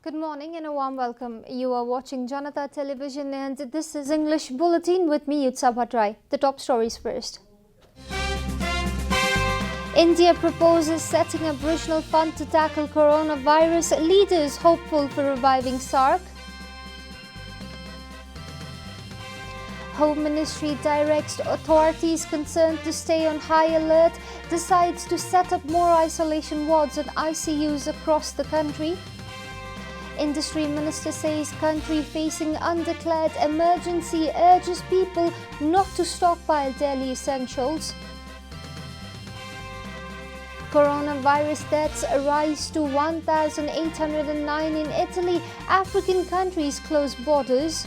Good morning and a warm welcome. You are watching JanataTelevision and this is English Bulletin with me, Chaitra. The top stories first. India proposes setting up regional fund to tackle coronavirus. Leaders hopeful for reviving SARC. Home Ministry directs authorities concerned to stay on high alert. Decides to set up more isolation wards and ICUs across the country. Industry Minister says country facing undeclared emergency, urges people not to stockpile daily essentials. Coronavirus deaths rise to 1,809 in Italy. African countries close borders.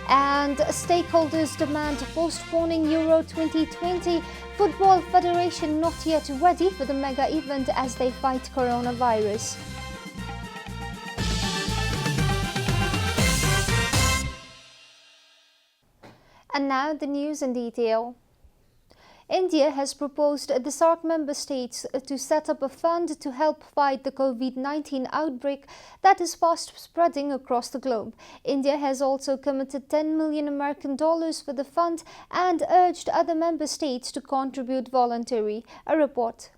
And stakeholders demand postponing Euro 2020. Football Federation not yet ready for the mega event as they fight coronavirus. And now the news in detail. India has proposed the SARC member states to set up a fund to help fight the COVID-19 outbreak that is fast spreading across the globe. India has also committed $10 million for the fund and urged other member states to contribute voluntarily. A report.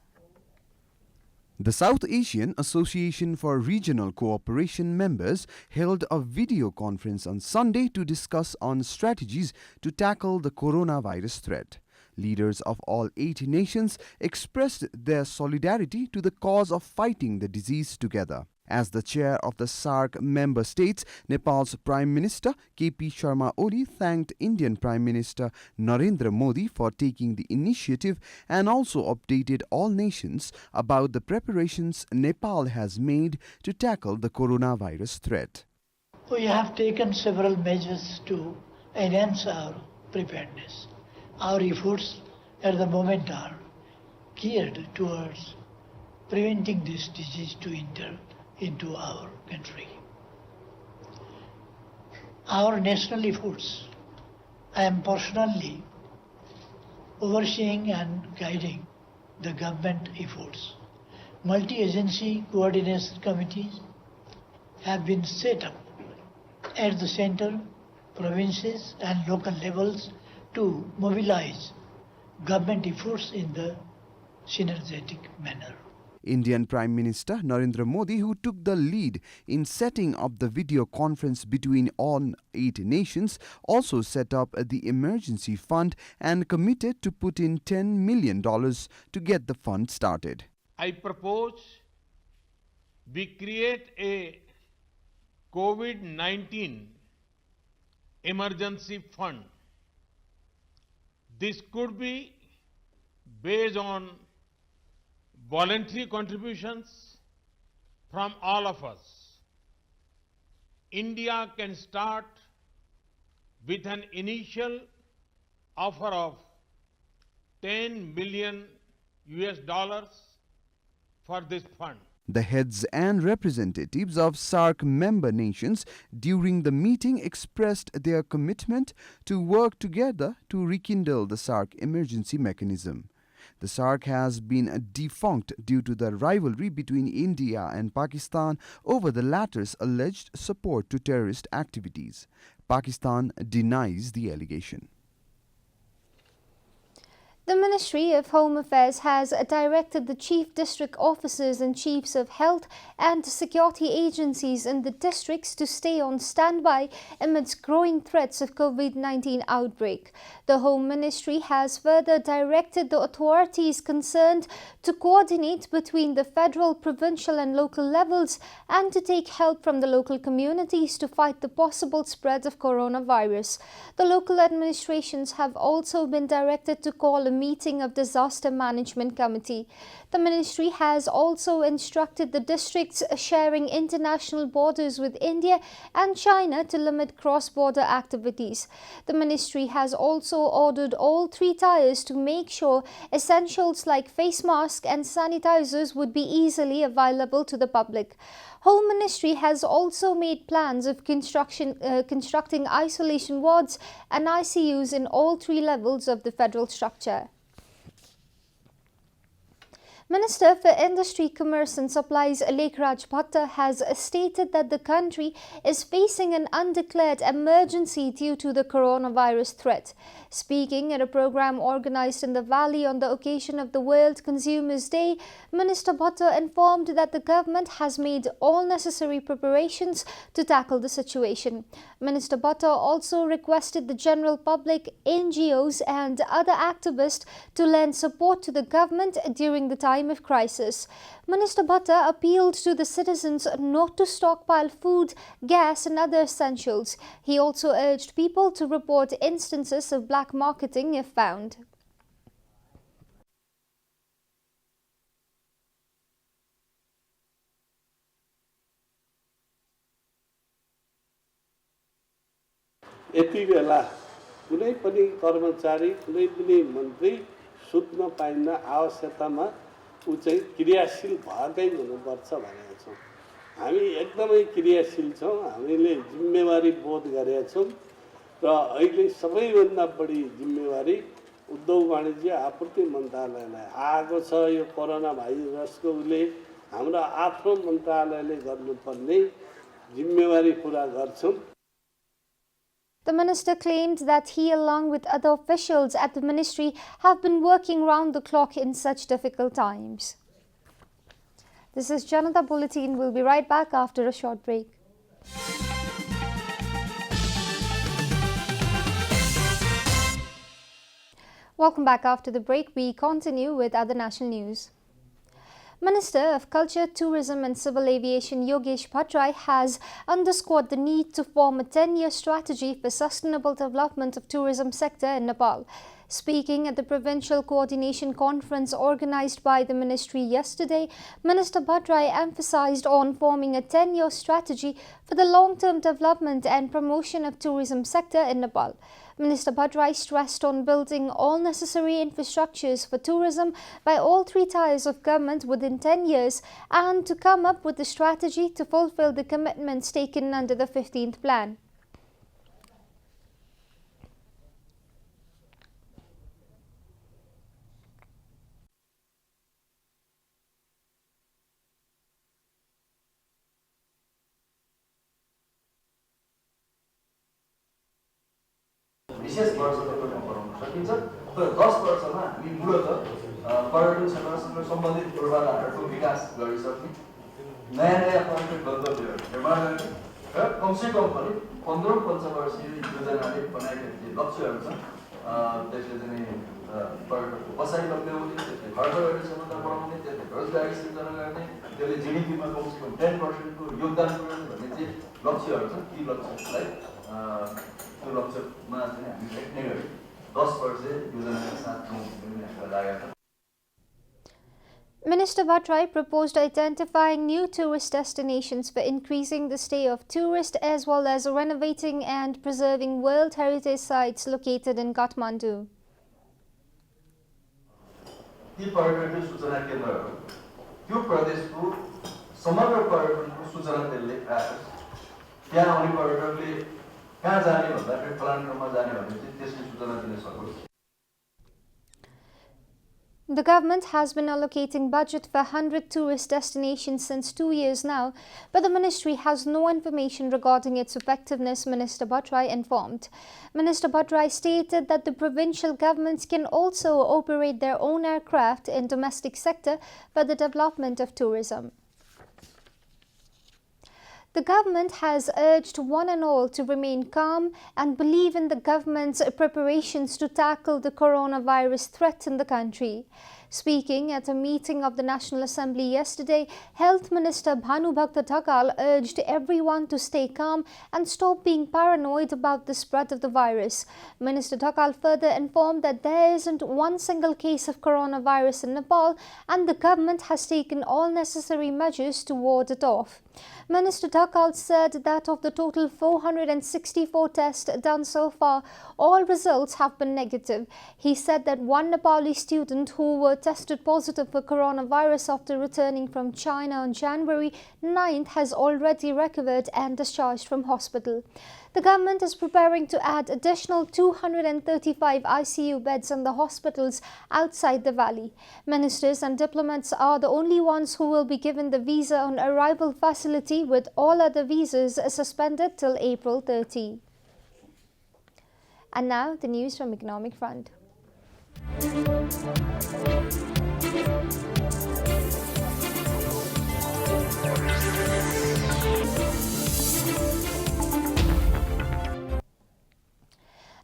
The South Asian Association for Regional Cooperation members held a video conference on Sunday to discuss on strategies to tackle the coronavirus threat. Leaders of all 8 nations expressed their solidarity to the cause of fighting the disease together. As the chair of the SARC member states, Nepal's Prime Minister KP Sharma Oli thanked Indian Prime Minister Narendra Modi for taking the initiative and also updated all nations about the preparations Nepal has made to tackle the coronavirus threat. We have taken several measures to enhance our preparedness. Our efforts at the moment are geared towards preventing this disease to enter into our country. Our national efforts, I am personally overseeing and guiding the government efforts. Multi-agency coordination committees have been set up at the center, provinces and local levels to mobilize government efforts in the synergetic manner. Indian Prime Minister Narendra Modi, who took the lead in setting up the video conference between all 8 nations, also set up the emergency fund and committed to put in $10 million to get the fund started. I propose we create a COVID-19 emergency fund. This could be based on voluntary contributions from all of us. India can start with an initial offer of $10 million for this fund. The heads and representatives of SARC member nations during the meeting expressed their commitment to work together to rekindle the SARC emergency mechanism. The SARC has been defunct due to the rivalry between India and Pakistan over the latter's alleged support to terrorist activities. Pakistan denies the allegation. The Ministry of Home Affairs has directed the Chief District Officers and Chiefs of Health and Security Agencies in the districts to stay on standby amidst growing threats of COVID-19 outbreak. The Home Ministry has further directed the authorities concerned to coordinate between the federal, provincial and local levels and to take help from the local communities to fight the possible spread of coronavirus. The local administrations have also been directed to call a meeting of Disaster Management Committee. The ministry has also instructed the districts sharing international borders with India and China to limit cross-border activities. The ministry has also ordered all 3 tiers to make sure essentials like face masks and sanitizers would be easily available to the public. Home Ministry has also made plans of constructing isolation wards and ICUs in all 3 levels of the federal structure. Minister for Industry, Commerce and Supplies Lekhraj Bhatta has stated that the country is facing an undeclared emergency due to the coronavirus threat. Speaking at a program organized in the Valley on the occasion of the World Consumers Day, Minister Bhatta informed that the government has made all necessary preparations to tackle the situation. Minister Bhatta also requested the general public, NGOs and other activists to lend support to the government during the time of crisis. Minister Bhatta appealed to the citizens not to stockpile food, gas and other essentials. He also urged people to report instances of black marketing if found. यति बेला कुनै पनि कर्मचारी कुनै पनि मन्त्री सुत्न पाइन्न आवश्यकतामा ऊ चाहिँ क्रियाशील भएकै हुनुपर्छ भनेका छौँ। हामी एकदमै क्रियाशील छौँ, हामीले जिम्मेवारी बोध गरेका छौँ र अहिले सबैभन्दा बढी जिम्मेवारी उद्योग वाणिज्य आपूर्ति मन्त्रालयलाई आएको छ। यो कोरोना भाइरसको उसले हाम्रो आफ्नो मन्त्रालयले गर्नुपर्ने जिम्मेवारी पुरा गर्छौँ। The minister claimed that he, along with other officials at the ministry, have been working round the clock in such difficult times. This is Janata Bulletin. We'll be right back after a short break. Welcome back after the break. We continue with other national news. Minister of Culture, Tourism and Civil Aviation Yogesh Bhattrai has underscored the need to form a 10-year strategy for sustainable development of tourism sector in Nepal. Speaking at the Provincial Coordination Conference organized by the ministry yesterday, Minister Bhattrai emphasized on forming a 10-year strategy for the long-term development and promotion of tourism sector in Nepal. Minister Bhattrai stressed on building all necessary infrastructures for tourism by all three tiers of government within 10 years and to come up with a strategy to fulfill the commitments taken under the 15th plan. विशेष वर्षहरूमा बनाउन सकिन्छ तर 10 वर्षमा हामी मूलतः पर्यटन क्षेत्रसँग सम्बन्धित पूर्वाधारहरूको विकास गरिसक्ने नयाँ पर्यटन गन्तव्यहरू निर्माण गर्ने र कमसेकम पनि 15 पञ्चवर्षीय योजनाले बनाएका जे लक्ष्यहरू छन् त्यसले चाहिँ पर्यटकको बसाइ लग्याउने, त्यसले खर्चहरू क्षमता बढाउने, त्यसले रोजगारी सृजना गर्ने, त्यसले जिडिपीमा कमसेकम 10% को योगदान पुर्याउने भन्ने जे लक्ष्यहरू छन् ती लक्ष्यहरूलाई त्यो लक्ष्यमा चाहिँ हामी भेट्ने गरी 10 वर्ष योजनाका साथ छौँ भन्ने हामीलाई लागेको छ। Minister Bhattrai proposed identifying new tourist destinations for increasing the stay of tourists as well as renovating and preserving World Heritage sites located in Kathmandu. ती पर्यटकीय सूचना केन्द्रहरू त्यो प्रदेशको समग्र पर्यटनको सूचना त्यसले राख्छ। त्यहाँ आउने पर्यटकले कहाँ जाने भन्दाखेरि फलान ठाउँमा जाने भने चाहिँ त्यसले सूचना दिन सकोस्। The government has been allocating budget for 100 tourist destinations since 2 years now, but the ministry has no information regarding its effectiveness, Minister Bhattrai informed. Minister Bhattrai stated that the provincial governments can also operate their own aircraft in domestic sector for the development of tourism. The government has urged one and all to remain calm and believe in the government's preparations to tackle the coronavirus threat in the country. Speaking at a meeting of the National Assembly yesterday, Health Minister Bhanubhakta Thakal urged everyone to stay calm and stop being paranoid about the spread of the virus. Minister Thakal further informed that there isn't one single case of coronavirus in Nepal and the government has taken all necessary measures to ward it off. Minister Thakal said that of the total 464 tests done so far, all results have been negative. He said that one Nepali student who were tested positive for coronavirus after returning from China on January 9th has already recovered and discharged from hospital. The government is preparing to add additional 235 ICU beds in the hospitals outside the valley. Ministers and diplomats are the only ones who will be given the visa on arrival facility, with all other visas suspended till April 30. And now the news from economic front.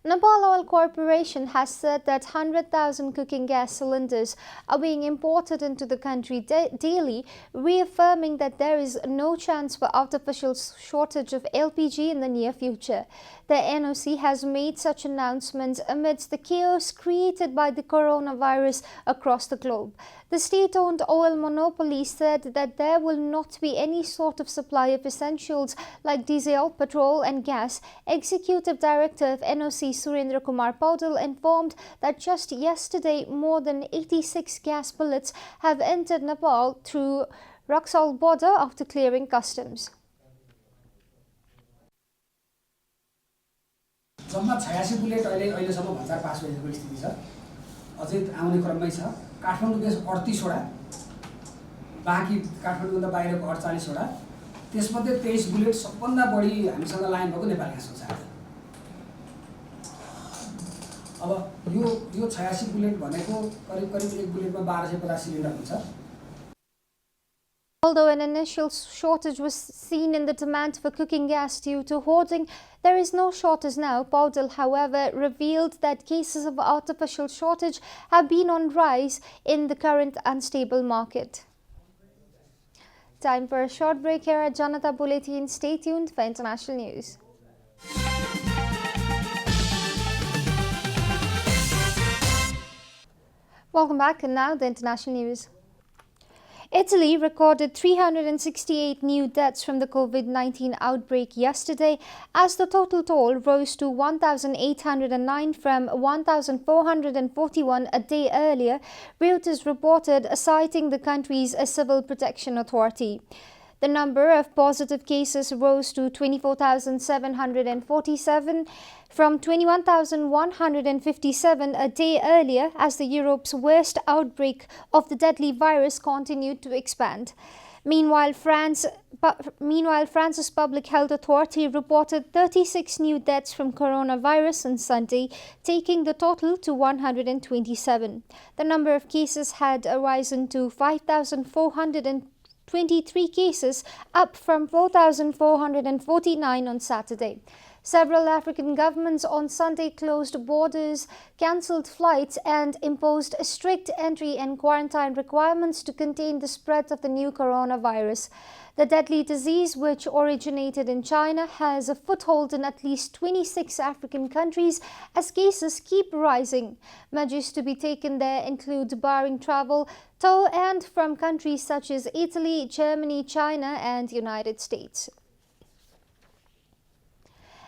Nepal Oil Corporation has said that 100,000 cooking gas cylinders are being imported into the country daily, reaffirming that there is no chance for artificial shortage of LPG in the near future. The NOC has made such announcements amidst the chaos created by the coronavirus across the globe. The state-owned oil monopoly said that there will not be any sort of supply of essentials like diesel, petrol and gas. Executive Director of NOC Surendra Kumar Paudel informed that just yesterday more than 86 gas bullets have entered Nepal through Raxaul border after clearing customs. जम्मा 86 bullet अहिलेसम्म भन्सार पास भएको स्थिति छ। अझै आउने क्रममै छ। काठमाडौँदेखि 38 वटा, बाँकी काठमाडौँभन्दा बाहिरको 48 वटा, त्यसमध्ये 23 बुलेट सबभन्दा बढी हामीसँग लाइन भएको नेपाल ग्यासको छ। अब यो 86 बुलेट भनेको करिब एक बुलेटमा 1250 सिलिन्डर हुन्छ। Although an initial shortage was seen in the demand for cooking gas due to hoarding, there is no shortage now. Paudel, however, revealed that cases of artificial shortage have been on rise in the current unstable market. Time for a short break here at Janata Bulletin. Stay tuned for international news. Welcome back, and now the international news. Italy recorded 368 new deaths from the COVID-19 outbreak yesterday, as the total toll rose to 1,809 from 1,441 a day earlier, Reuters reported, citing the country's civil protection authority. The number of positive cases rose to 24,747 from 21,157 a day earlier, as the Europe's worst outbreak of the deadly virus continued to expand. Meanwhile, France's public health authority reported 36 new deaths from coronavirus on Sunday, taking the total to 127. The number of cases had risen to 5,423 cases, up from 4,449 on Saturday. Several African governments on Sunday closed borders, cancelled flights and imposed strict entry and quarantine requirements to contain the spread of the new coronavirus. The deadly disease, which originated in China, has a foothold in at least 26 African countries as cases keep rising. Measures to be taken there include barring travel to and from countries such as Italy, Germany, China and United States.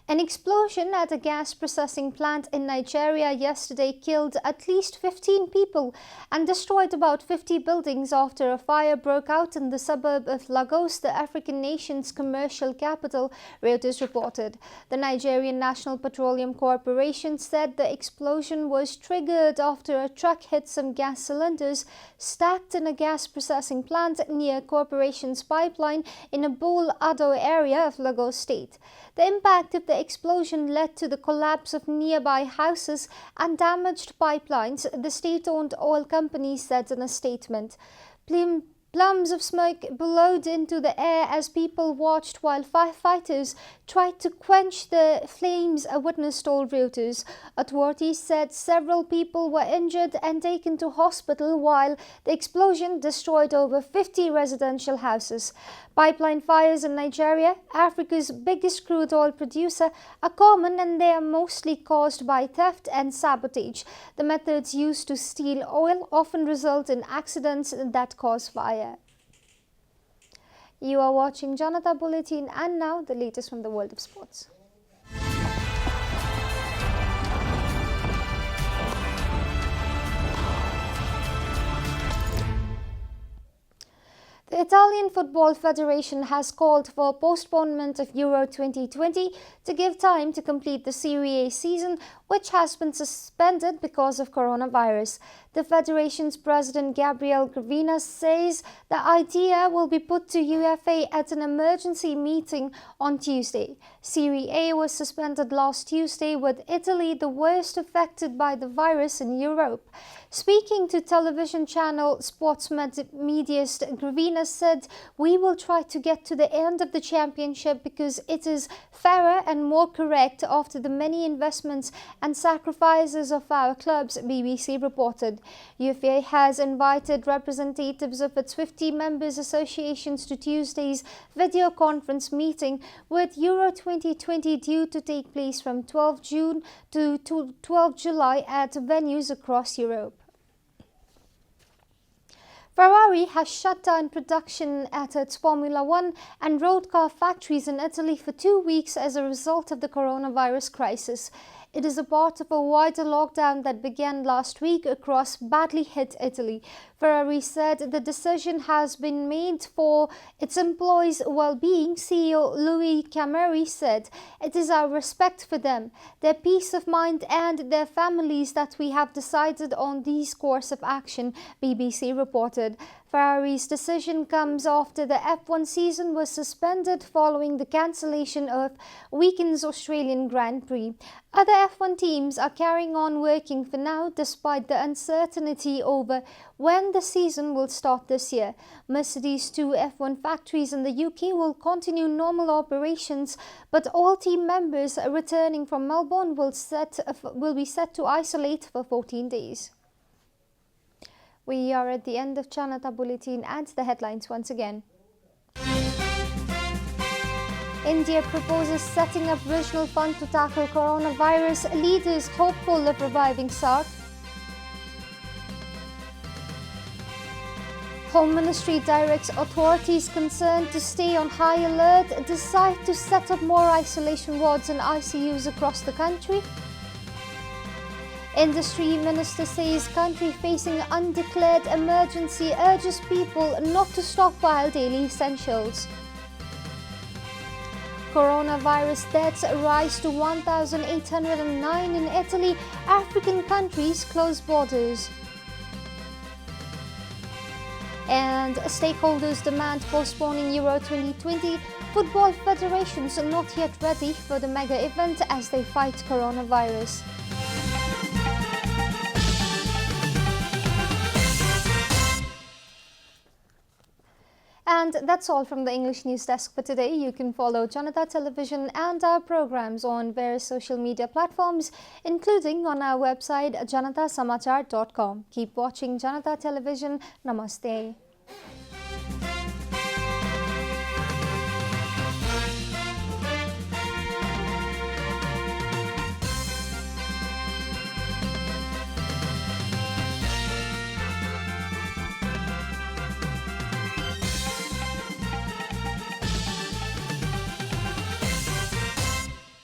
An explosion at a gas processing plant in Nigeria yesterday killed at least 15 people and destroyed about 50 buildings after a fire broke out in the suburb of Lagos, the African nation's commercial capital, Reuters reported. The Nigerian National Petroleum Corporation said the explosion was triggered after a truck hit some gas cylinders stacked in a gas processing plant near corporation's pipeline in a Bol-Ado area of Lagos State. The impact of the explosion led to the collapse of nearby houses and damaged pipelines, the state-owned oil company said in a statement. Plumes of smoke billowed into the air as people watched while firefighters tried to quench the flames, a witness told Reuters. Authorities said several people were injured and taken to hospital, while the explosion destroyed over 50 residential houses. Pipeline fires in Nigeria, Africa's biggest crude oil producer, are common, and they are mostly caused by theft and sabotage. The methods used to steal oil often result in accidents that cause fire. You are watching Janata Bulletin, and now the latest from the world of sports. The Italian Football Federation has called for postponement of Euro 2020 to give time to complete the Serie A season, which has been suspended because of coronavirus. The federation's president Gabriele Gravina says the idea will be put to UEFA at an emergency meeting on Tuesday. Serie A was suspended last Tuesday, with Italy the worst affected by the virus in Europe. Speaking to television channel Sports Media's, Gravina said, "We will try to get to the end of the championship because it is fairer and more correct after the many investments and sacrifices of our clubs," BBC reported. UEFA has invited representatives of its 50 members associations to Tuesday's video conference meeting, with Euro 2020 due to take place from 12 June to 12 July at venues across Europe. Ferrari has shut down production at its Formula One and road car factories in Italy for 2 weeks as a result of the coronavirus crisis. It is a part of a wider lockdown that began last week across badly hit Italy. Ferrari said the decision has been made for its employees' well-being. CEO Louis Cameri said, "It is our respect for them, their peace of mind and their families that we have decided on this course of action," BBC reported. Ferrari's decision comes after the F1 season was suspended following the cancellation of weekend's Australian Grand Prix. Other F1 teams are carrying on working for now despite the uncertainty over when the season will start this year. Mercedes' 2 F1 factories in the UK will continue normal operations, but all team members returning from Melbourne will be set to isolate for 14 days. We are at the end of Janata Bulletin, and the headlines once again. India proposes setting up regional fund to tackle coronavirus. Leaders hopeful of reviving South. Home Ministry directs authorities concerned to stay on high alert, decide to set up more isolation wards and ICUs across the country. Industry Minister says country facing undeclared emergency, urges people not to stockpile daily essentials. Coronavirus deaths rise to 1,809 in Italy. African countries close borders. And stakeholders demand postponing Euro 2020. Football federations are not yet ready for the mega event as they fight coronavirus. And that's all from the English News Desk for today. You can follow Janata Television and our programs on various social media platforms, including on our website janatasamachar.com. Keep watching Janata Television. Namaste.